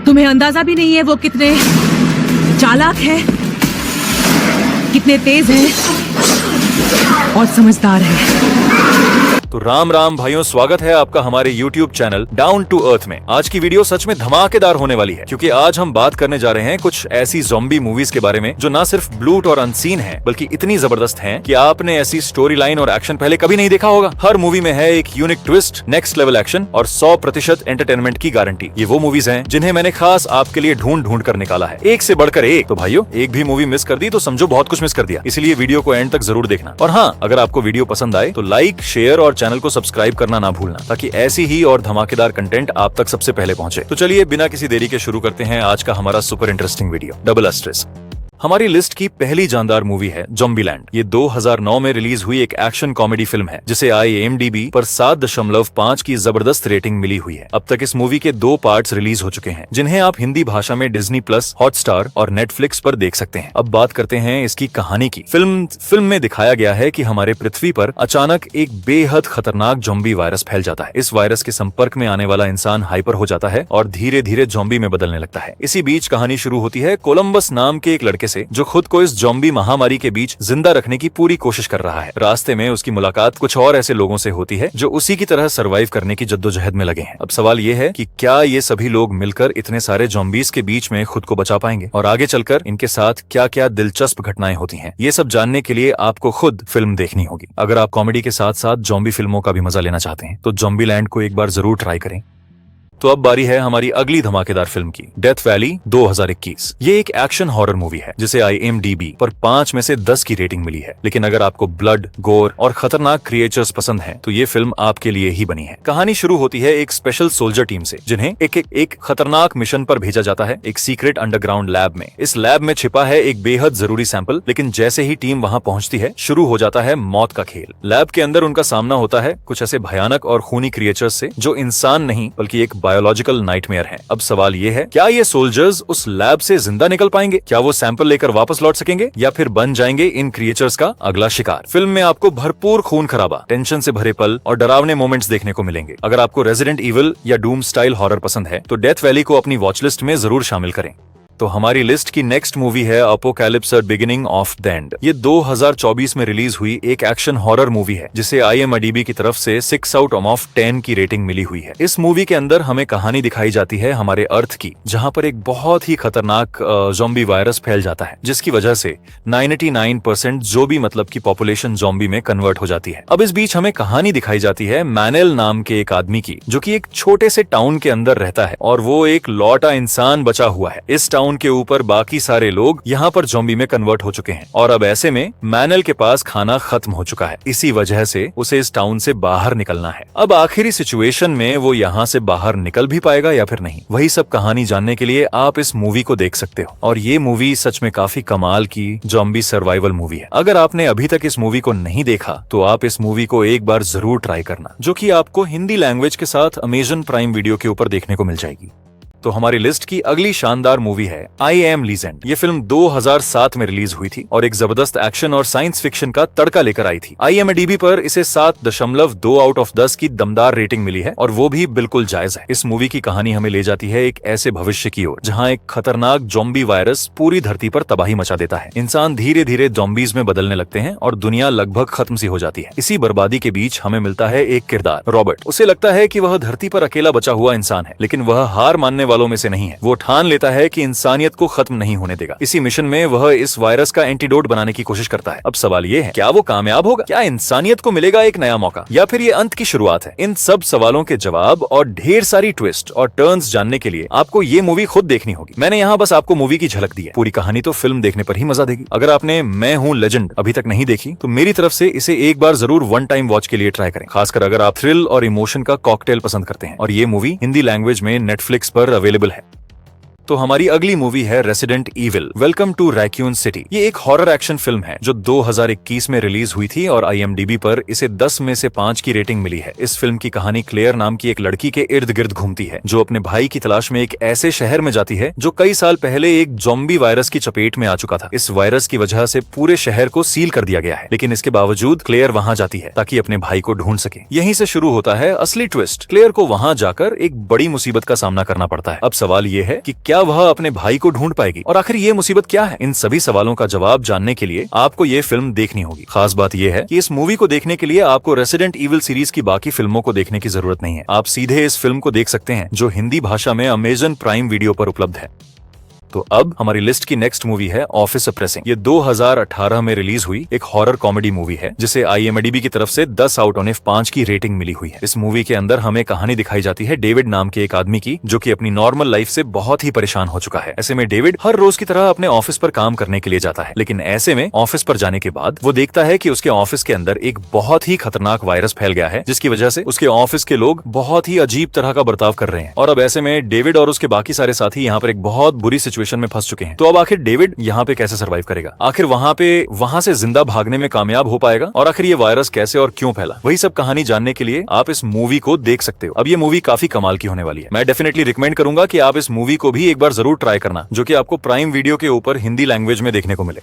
तुम्हें अंदाजा भी नहीं है वो कितने चालाक है, कितने तेज है और समझदार है। तो राम राम भाइयों, स्वागत है आपका हमारे YouTube channel down to earth में। आज की वीडियो सच में धमाकेदार होने वाली है, क्योंकि आज हम बात करने जा रहे हैं कुछ ऐसी ज़ॉम्बी मूवीज के बारे में जो ना सिर्फ ब्लूट और अनसीन है, बल्कि इतनी जबरदस्त हैं कि आपने ऐसी स्टोरी लाइन और एक्शन पहले कभी नहीं देखा होगा। हर मूवी में है एक unique twist, next level action और 100% एंटरटेनमेंट की गारंटी। ये वो मूवीज हैं जिन्हें मैंने खास आपके लिए ढूंढ ढूंढ कर निकाला है, एक से बढ़कर एक। तो भाइयों, एक भी मूवी मिस कर दी तो समझो बहुत कुछ मिस कर दिया, इसलिए वीडियो को एंड तक जरूर देखना। और हाँ, अगर आपको वीडियो पसंद आए तो लाइक, शेयर और चैनल को सब्सक्राइब करना ना भूलना, ताकि ऐसी ही और धमाकेदार कंटेंट आप तक सबसे पहले पहुंचे। तो चलिए बिना किसी देरी के शुरू करते हैं आज का हमारा super interesting video. Double asterisk. हमारी लिस्ट की पहली जानदार मूवी है ज़ॉम्बीलैंड। ये 2009 में रिलीज हुई एक एक्शन कॉमेडी फिल्म है, जिसे IMDb पर 7.5 की जबरदस्त रेटिंग मिली हुई है। अब तक इस मूवी के 2 पार्ट्स रिलीज हो चुके हैं, जिन्हें आप हिंदी भाषा में डिज्नी प्लस, हॉटस्टार और नेटफ्लिक्स पर देख सकते हैं। अब बात करते हैं इसकी कहानी की। फिल्म में दिखाया गया है कि हमारे पृथ्वी पर अचानक एक बेहद खतरनाक ज़ॉम्बी वायरस फैल जाता है। इस वायरस के संपर्क में आने वाला इंसान हाइपर हो जाता है और धीरे धीरे ज़ॉम्बी में बदलने लगता है। इसी बीच कहानी शुरू होती है कोलंबस नाम के एक लड़के से, जो खुद को इस ज़ॉम्बी महामारी के बीच जिंदा रखने की पूरी कोशिश कर रहा है। रास्ते में उसकी मुलाकात कुछ और ऐसे लोगों से होती है जो उसी की तरह सरवाइव करने की जद्दोजहद में लगे हैं। अब सवाल ये है कि क्या ये सभी लोग मिलकर इतने सारे ज़ॉम्बीज के बीच में खुद को बचा पाएंगे, और आगे चलकर इनके साथ क्या क्या दिलचस्प घटनाएं होती हैं। ये सब जानने के लिए आपको खुद फिल्म देखनी होगी। अगर आप कॉमेडी के साथ साथ ज़ॉम्बी फिल्मों का भी मजा लेना चाहते हैं तो ज़ॉम्बीलैंड को एक बार जरूर ट्राई करें। तो अब बारी है हमारी अगली धमाकेदार फिल्म की, डेथ वैली 2021। ये एक एक्शन हॉरर मूवी है जिसे IMDb पर 5 में से 10 की रेटिंग मिली है। लेकिन अगर आपको ब्लड, गोर और खतरनाक क्रिएचर्स पसंद हैं, तो ये फिल्म आपके लिए ही बनी है। कहानी शुरू होती है एक स्पेशल सोल्जर टीम से, जिन्हें एक खतरनाक मिशन पर भेजा जाता है, एक सीक्रेट अंडरग्राउंड लैब में। इस लैब में छिपा है एक बेहद जरूरी सैंपल, लेकिन जैसे ही टीम वहां पहुंचती है, शुरू हो जाता है मौत का खेल। लैब के अंदर उनका सामना होता है कुछ ऐसे भयानक और खूनी क्रिएचर्स से जो इंसान नहीं बल्कि एक बायोलॉजिकल नाइटमेयर है। अब सवाल ये है, क्या ये सोल्जर्स उस लैब से जिंदा निकल पाएंगे? क्या वो सैंपल लेकर वापस लौट सकेंगे, या फिर बन जाएंगे इन क्रिएचर्स का अगला शिकार? फिल्म में आपको भरपूर खून खराबा, टेंशन से भरे पल और डरावने मोमेंट्स देखने को मिलेंगे। अगर आपको रेजिडेंट इविल या डूम स्टाइल हॉरर पसंद है तो डेथ वैली को अपनी वॉच लिस्ट में जरूर शामिल करें। तो हमारी लिस्ट की नेक्स्ट मूवी है apocalypse beginning of the end. ये 2024 में रिलीज हुई एक एक्शन हॉरर मूवी है, जिसे IMDb की तरफ से 6/10 की रेटिंग मिली हुई है। इस मूवी के अंदर हमें कहानी दिखाई जाती है हमारे अर्थ की, जहां पर एक बहुत ही खतरनाक ज़ॉम्बी वायरस फैल जाता है, जिसकी वजह से 99% ज़ोंबी मतलब की पॉपुलेशन ज़ॉम्बी में कन्वर्ट हो जाती है। अब इस बीच हमें कहानी दिखाई जाती है मैनेल नाम के एक आदमी की, जो कि एक छोटे से टाउन के अंदर रहता है और वो एक लौटा इंसान बचा हुआ है। इस टाउन के ऊपर बाकी सारे लोग यहाँ पर ज़ॉम्बी में कन्वर्ट हो चुके हैं, और अब ऐसे में मैनल के पास खाना खत्म हो चुका है। इसी वजह से उसे इस टाउन से बाहर निकलना है। अब आखिरी सिचुएशन में वो यहाँ से बाहर निकल भी पाएगा या फिर नहीं, वही सब कहानी जानने के लिए आप इस मूवी को देख सकते हो। और ये मूवी सच में काफी कमाल की ज़ॉम्बी सर्वाइवल मूवी है। अगर आपने अभी तक इस मूवी को नहीं देखा तो आप इस मूवी को एक बार जरूर ट्राई करना, जो कि आपको हिंदी लैंग्वेज के साथ अमेज़न प्राइम वीडियो के ऊपर देखने को मिल जाएगी। तो हमारी लिस्ट की अगली शानदार मूवी है आई एम लीजेंड। ये फिल्म 2007 में रिलीज हुई थी और एक जबरदस्त एक्शन और साइंस फिक्शन का तड़का लेकर आई थी। IMDb पर इसे 7.2/10 की दमदार रेटिंग मिली है, और वो भी बिल्कुल जायज है। इस मूवी की कहानी हमें ले जाती है एक ऐसे भविष्य की ओर जहां एक खतरनाक ज़ॉम्बी वायरस पूरी धरती पर तबाही मचा देता है। इंसान धीरे धीरे ज़ॉम्बीज में बदलने लगते हैं और दुनिया लगभग खत्म सी हो जाती है। इसी बर्बादी के बीच हमें मिलता है एक किरदार, रॉबर्ट। उसे लगता है कि वह धरती पर अकेला बचा हुआ इंसान है, लेकिन वह हार मानने वालों में से नहीं है। वो ठान लेता है कि इंसानियत को खत्म नहीं होने देगा। इसी मिशन में वह इस वायरस का एंटीडोट बनाने की कोशिश करता है। अब सवाल ये है, क्या वो कामयाब होगा? क्या इंसानियत को मिलेगा एक नया मौका, या फिर ये अंत की शुरुआत है? इन सब सवालों के जवाब और ढेर सारी ट्विस्ट और टर्न्स जानने के लिए आपको ये मूवी खुद देखनी होगी। मैंने यहाँ बस आपको मूवी की झलक दी है, पूरी कहानी तो फिल्म देखने पर ही मजा देगी। अगर आपने मैं हूँ लेजेंड अभी तक नहीं देखी तो मेरी तरफ से इसे एक बार जरूर वन टाइम वॉच के लिए ट्राई करें, खासकर अगर आप थ्रिल और इमोशन का कॉकटेल पसंद करते हैं। और ये मूवी हिंदी लैंग्वेज में नेटफ्लिक्स पर अवेलेबल है। तो हमारी अगली मूवी है Resident Evil Welcome to Raccoon City. ये एक हॉरर एक्शन फिल्म है जो 2021 में रिलीज हुई थी और IMDb पर इसे 10 में से 5 की रेटिंग मिली है। इस फिल्म की कहानी क्लेयर नाम की एक लड़की के इर्द गिर्द घूमती है जो अपने भाई की तलाश में एक ऐसे शहर में जाती है जो कई साल पहले एक ज़ॉम्बी वायरस की चपेट में आ चुका था। इस वायरस की वजह से पूरे शहर को सील कर दिया गया है, लेकिन इसके बावजूद क्लेयर वहां जाती है ताकि अपने भाई को ढूंढ सके। यहीं से शुरू होता है असली ट्विस्ट। क्लेयर को वहां जाकर एक बड़ी मुसीबत का सामना करना पड़ता है। अब सवाल ये है कि क्या वह अपने भाई को ढूंढ पाएगी और आखिर ये मुसीबत क्या है? इन सभी सवालों का जवाब जानने के लिए आपको ये फिल्म देखनी होगी। खास बात ये है कि इस मूवी को देखने के लिए आपको रेसिडेंट इविल सीरीज की बाकी फिल्मों को देखने की जरूरत नहीं है। आप सीधे इस फिल्म को देख सकते हैं जो हिंदी भाषा में अमेजन प्राइम वीडियो पर उपलब्ध है। तो अब हमारी लिस्ट की नेक्स्ट मूवी है ऑफिस सप्रेसिंग। ये 2018 में रिलीज हुई एक हॉरर कॉमेडी मूवी है जिसे IMDb की तरफ से 10 आउट ऑफ 5 की रेटिंग मिली हुई है। इस मूवी के अंदर हमें कहानी दिखाई जाती है डेविड नाम के एक आदमी की जो कि अपनी नॉर्मल लाइफ से बहुत ही परेशान हो चुका है। ऐसे में डेविड हर रोज की तरह अपने ऑफिस पर काम करने के लिए जाता है, लेकिन ऐसे में ऑफिस पर जाने के बाद वो देखता है कि उसके ऑफिस के अंदर एक बहुत ही खतरनाक वायरस फैल गया है जिसकी वजह से उसके ऑफिस के लोग बहुत ही अजीब तरह का बर्ताव कर रहे हैं। और अब ऐसे में डेविड और उसके बाकी सारे साथी यहाँ पर एक बहुत बुरी सिचुएशन में फंस चुके हैं। तो अब आखिर डेविड यहाँ पे कैसे सरवाइव करेगा? आखिर वहां से जिंदा भागने में कामयाब हो पाएगा? और आखिर ये वायरस कैसे और क्यों फैला? वही सब कहानी जानने के लिए आप इस मूवी को देख सकते हो। अब ये मूवी काफी कमाल की होने वाली है। मैं डेफिनेटली रिकमेंड करूंगा कि आप इस मूवी को भी एक बार जरूर ट्राई करना, जो कि आपको प्राइम वीडियो के ऊपर हिंदी लैंग्वेज में देखने को मिले।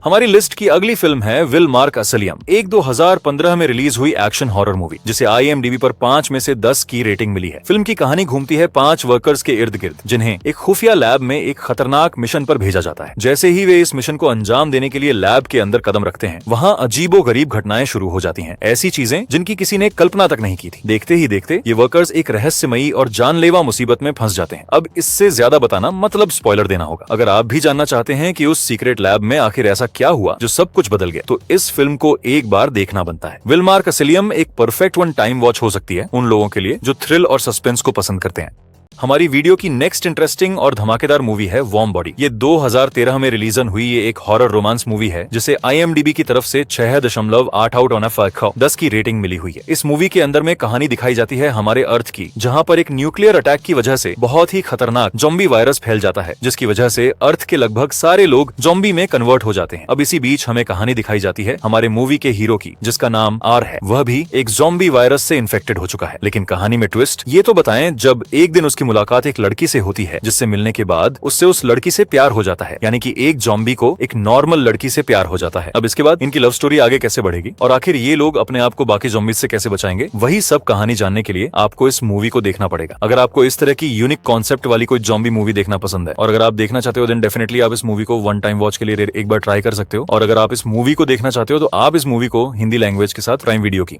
हमारी लिस्ट की अगली फिल्म है विल मार्क असलियम, एक 2015 में रिलीज हुई एक्शन हॉरर मूवी जिसे IMDb पर 5 में से 10 की रेटिंग मिली है। फिल्म की कहानी घूमती है 5 वर्कर्स के इर्द गिर्द जिन्हें एक खुफिया लैब में एक खतरनाक मिशन पर भेजा जाता है। जैसे ही वे इस मिशन को अंजाम देने के लिए लैब के अंदर कदम रखते हैं, वहाँ अजीबोगरीब घटनाएं शुरू हो जाती हैं। ऐसी चीजें जिनकी किसी ने कल्पना तक नहीं की थी। देखते ही देखते ये वर्कर्स एक रहस्यमयी और जानलेवा मुसीबत में फंस जाते हैं। अब इससे ज्यादा बताना मतलब स्पॉइलर देना होगा। अगर आप भी जानना चाहते हैं कि उस सीक्रेट लैब में आखिर ऐसा क्या हुआ जो सब कुछ बदल गया, तो इस फिल्म को एक बार देखना बनता है। विल मार्क असलियम एक परफेक्ट वन टाइम वॉच हो सकती है उन लोगों के लिए जो थ्रिल और सस्पेंस को पसंद करते हैं। हमारी वीडियो की नेक्स्ट इंटरेस्टिंग और धमाकेदार मूवी है वार्म बॉडी। ये 2013 में रिलीजन हुई ये एक हॉरर रोमांस मूवी है जिसे IMDb की तरफ से 6.8 आउट ऑफ 10 की रेटिंग मिली हुई है। इस मूवी के अंदर में कहानी दिखाई जाती है हमारे अर्थ की, जहां पर एक न्यूक्लियर अटैक की वजह से बहुत ही खतरनाक ज़ॉम्बी वायरस फैल जाता है जिसकी वजह से अर्थ के लगभग सारे लोग ज़ॉम्बी में कन्वर्ट हो जाते हैं। अब इसी बीच हमें कहानी दिखाई जाती है हमारे मूवी के हीरो की जिसका नाम आर है। वह भी एक ज़ॉम्बी वायरस से इन्फेक्टेड हो चुका है, लेकिन कहानी में ट्विस्ट ये तो बताएं जब एक दिन उसकी मुलाकात एक लड़की से होती है जिससे मिलने के बाद उससे उस लड़की से प्यार हो जाता है। यानी कि एक ज़ॉम्बी को एक नॉर्मल लड़की से प्यार हो जाता है। अब इसके बाद इनकी लव स्टोरी आगे कैसे बढ़ेगी और आखिर ये लोग अपने आप को बाकी ज़ॉम्बीज से कैसे बचाएंगे, वही सब कहानी जानने के लिए आपको इस मूवी को देखना पड़ेगा। अगर आपको इस तरह की यूनिक कॉन्सेप्ट वाली कोई ज़ॉम्बी मूवी देखना पसंद है और अगर आप देखना चाहते हो देन डेफिनेटली आप इस मूवी को वन टाइम वॉच के लिए एक बार ट्राई कर सकते हो। और अगर आप इस मूवी को देखना चाहते हो तो आप इस मूवी को हिंदी लैंग्वेज के साथ प्राइम वीडियो की।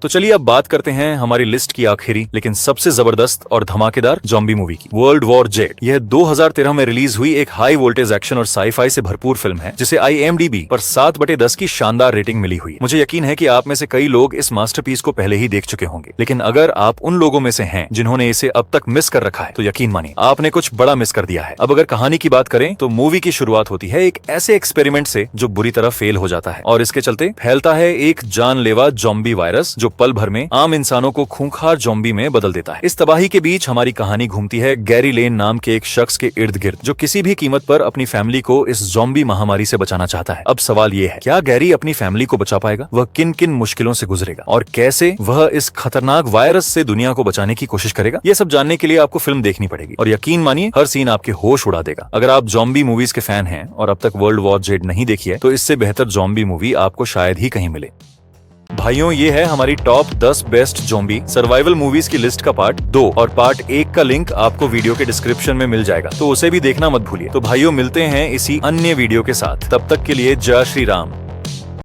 तो चलिए अब बात करते हैं हमारी लिस्ट की आखिरी लेकिन सबसे जबरदस्त और धमाकेदार ज़ॉम्बी मूवी की, वर्ल्ड वॉर जेड। यह 2013 में रिलीज हुई एक हाई वोल्टेज एक्शन और साईफाई से भरपूर फिल्म है जिसे IMDb पर 7/10 की शानदार रेटिंग मिली हुई। मुझे यकीन है कि आप में से कई लोग इस मास्टरपीस को पहले ही देख चुके होंगे, लेकिन अगर आप उन लोगों में से हैं जिन्होंने इसे अब तक मिस कर रखा है तो यकीन मानिए आपने कुछ बड़ा मिस कर दिया है। अब अगर कहानी की बात करें तो मूवी की शुरुआत होती है एक ऐसे एक्सपेरिमेंट से जो बुरी तरह फेल हो जाता है और इसके चलते फैलता है एक जानलेवा ज़ॉम्बी वायरस जो पल भर में आम इंसानों को खूंखार ज़ॉम्बी में बदल देता है। इस तबाही के बीच हमारी कहानी घूमती है गैरी लेन नाम के एक शख्स के इर्द गिर्द जो किसी भी कीमत पर अपनी फैमिली को इस ज़ॉम्बी महामारी से बचाना चाहता है। अब सवाल ये है, क्या गैरी अपनी फैमिली को बचा पाएगा? वह किन किन मुश्किलों से गुजरेगा और कैसे वह इस खतरनाक वायरस से दुनिया को बचाने की कोशिश करेगा? ये सब जानने के लिए आपको फिल्म देखनी पड़ेगी और यकीन मानिए हर सीन आपके होश उड़ा देगा। अगर आप ज़ॉम्बी मूवीज के फैन हैं और अब तक वर्ल्ड वॉर जेड नहीं देखी है तो इससे बेहतर ज़ॉम्बी मूवी आपको शायद ही कहीं मिले। भाइयों, ये है हमारी top 10 best zombie survival movies की लिस्ट का पार्ट 2 और पार्ट 1 का लिंक आपको वीडियो के डिस्क्रिप्शन में मिल जाएगा, तो उसे भी देखना मत भूलिए। तो भाइयों, मिलते हैं इसी अन्य वीडियो के साथ, तब तक के लिए जय श्री राम।